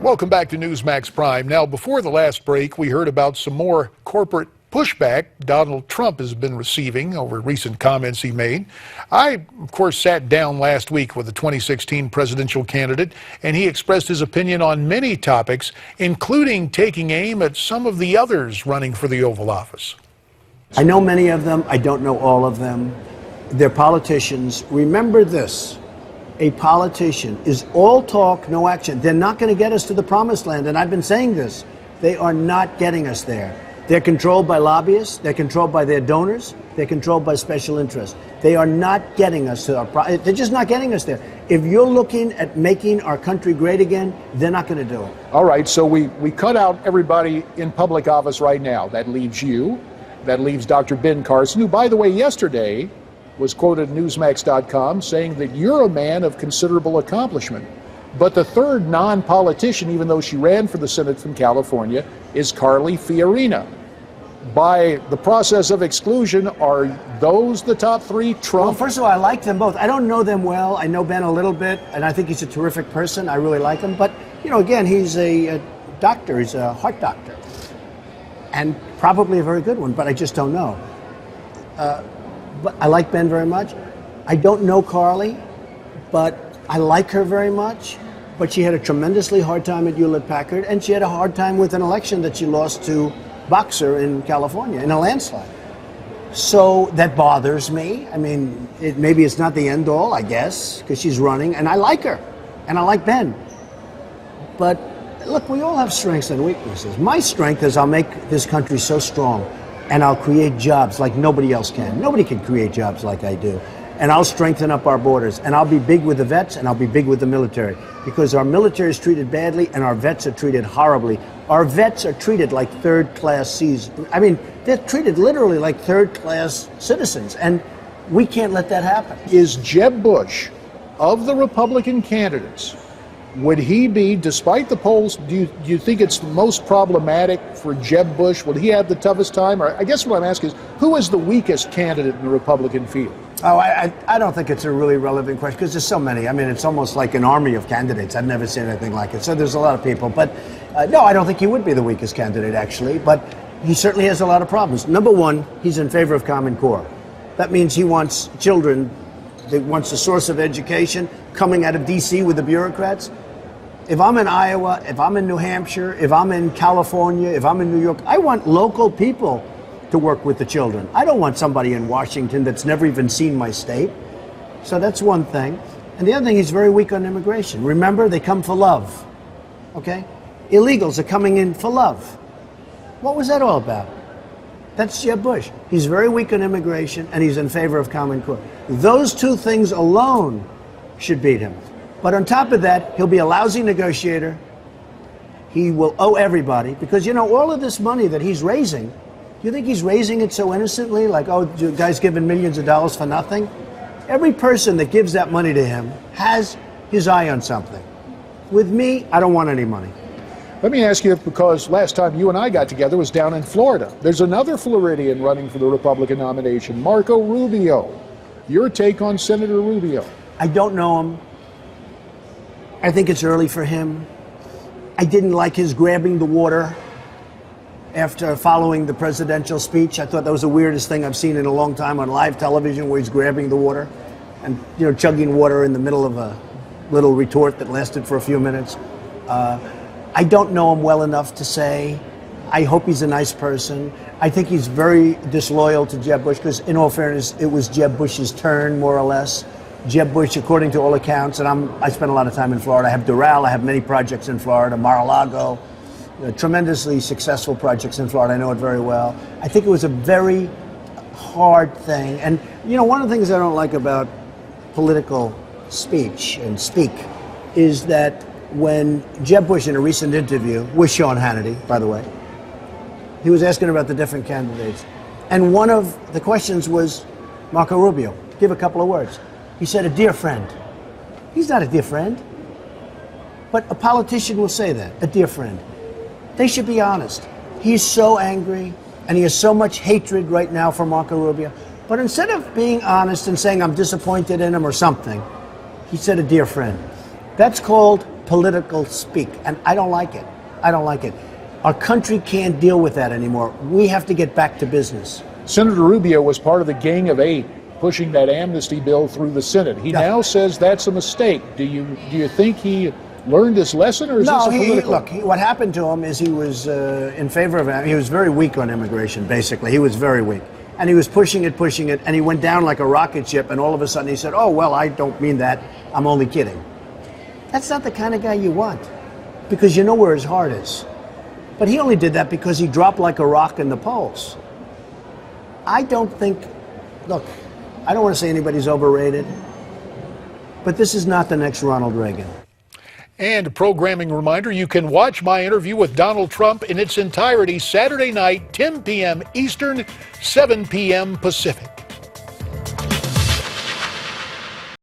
Welcome back to Newsmax Prime. Now, before the last break, we heard about some more corporate pushback Donald Trump has been receiving over recent comments he made. I, of course, sat down last week with the 2016 presidential candidate, and he expressed his opinion on many topics, including taking aim at some of the others running for the Oval Office. I know many of them. I don't know all of them. They're politicians. Remember this. A politician is all talk, no action. They're not going to get us to the promised land, and I've been saying this. They are not getting us there. They're controlled by lobbyists. They're controlled by their donors. They're controlled by special interests. They are not getting us to our they're just not getting us there. If you're looking at making our country great again, they're not going to do it. All right, so we cut out everybody in public office right now. That leaves you. That leaves Dr. Ben Carson, who, by the way, yesterday was quoted at Newsmax.com saying that you're a man of considerable accomplishment. But the third non-politician, even though she ran for the Senate from California, is Carly Fiorina. By the process of exclusion, are those the top three? Trump? Well, first of all, I like them both. I don't know them well. I know Ben a little bit, and I think he's a terrific person. I really like him. But, you know, again, he's a doctor. He's a heart doctor. And probably a very good one, but I just don't know. But I like Ben very much. I don't know Carly, but I like her very much. But she had a tremendously hard time at Hewlett-Packard, and she had a hard time with an election that she lost to Boxer in California in a landslide. So that bothers me. I mean, maybe it's not the end all, I guess, because she's running, and I like her, and I like Ben. But look, we all have strengths and weaknesses. My strength is I'll make this country so strong, and I'll create jobs like nobody else can. Nobody can create jobs like I do. And I'll strengthen up our borders, and I'll be big with the vets, and I'll be big with the military, because our military is treated badly, and our vets are treated horribly. Our vets are treated like third-class citizens. I mean, they're treated literally like third-class citizens, and we can't let that happen. Is Jeb Bush, of the Republican candidates, would he be, despite the polls, do you think it's most problematic for Jeb Bush? Will he have the toughest time? Or I guess what I'm asking is, who is the weakest candidate in the Republican field? Oh, I don't think it's a really relevant question, because there's so many. I mean, it's almost like an army of candidates. I've never seen anything like it. So there's a lot of people. But no, I don't think he would be the weakest candidate, actually. But he certainly has a lot of problems. Number one, he's in favor of Common Core. That means he wants children, he wants a source of education coming out of D.C. with the bureaucrats. If I'm in Iowa, if I'm in New Hampshire, if I'm in California, if I'm in New York, I want local people to work with the children. I don't want somebody in Washington that's never even seen my state. So that's one thing. And the other thing, he's very weak on immigration. Remember, they come for love, okay? Illegals are coming in for love. What was that all about? That's Jeb Bush. He's very weak on immigration, and he's in favor of Common Core. Those two things alone should beat him. But on top of that, he'll be a lousy negotiator. He will owe everybody, because, you know, all of this money that he's raising, you think he's raising it so innocently, like, oh, the guy's giving millions of dollars for nothing? Every person that gives that money to him has his eye on something. With me, I don't want any money. Let me ask you, because last time you and I got together was down in Florida. There's another Floridian running for the Republican nomination, Marco Rubio. Your take on Senator Rubio? I don't know him. I think it's early for him. I didn't like his grabbing the water after following the presidential speech. I thought that was the weirdest thing I've seen in a long time on live television, where he's grabbing the water and, you know, chugging water in the middle of a little retort that lasted for a few minutes. I don't know him well enough to say. I hope he's a nice person. I think he's very disloyal to Jeb Bush, because, in all fairness, it was Jeb Bush's turn, more or less. Jeb Bush, according to all accounts, and I spent a lot of time in Florida. I have Doral. I have many projects in Florida, Mar-a-Lago. Tremendously successful projects in Florida. I know it very well. I think it was a very hard thing. And, you know, one of the things I don't like about political speech and speak is that when Jeb Bush, in a recent interview with Sean Hannity, by the way, he was asking about the different candidates. And one of the questions was Marco Rubio. Give a couple of words. He said, a dear friend. He's not a dear friend. But a politician will say that, a dear friend. They should be honest. He's so angry, and he has so much hatred right now for Marco Rubio. But instead of being honest and saying, I'm disappointed in him or something, he said, a dear friend. That's called political speak, and I don't like it. I don't like it. Our country can't deal with that anymore. We have to get back to business. Senator Rubio was part of the Gang of Eight pushing that amnesty bill through the Senate. He now says that's a mistake. Do you think he learned his lesson, or is this a political? Look, what happened to him is he was in favor of it. He was very weak on immigration, basically. He was very weak. And he was pushing it, and he went down like a rocket ship, and all of a sudden he said, oh, well, I don't mean that. I'm only kidding. That's not the kind of guy you want, because you know where his heart is. But he only did that because he dropped like a rock in the polls. I don't think, look, I don't want to say anybody's overrated, but this is not the next Ronald Reagan. And a programming reminder, you can watch my interview with Donald Trump in its entirety Saturday night, 10 p.m. Eastern, 7 p.m. Pacific.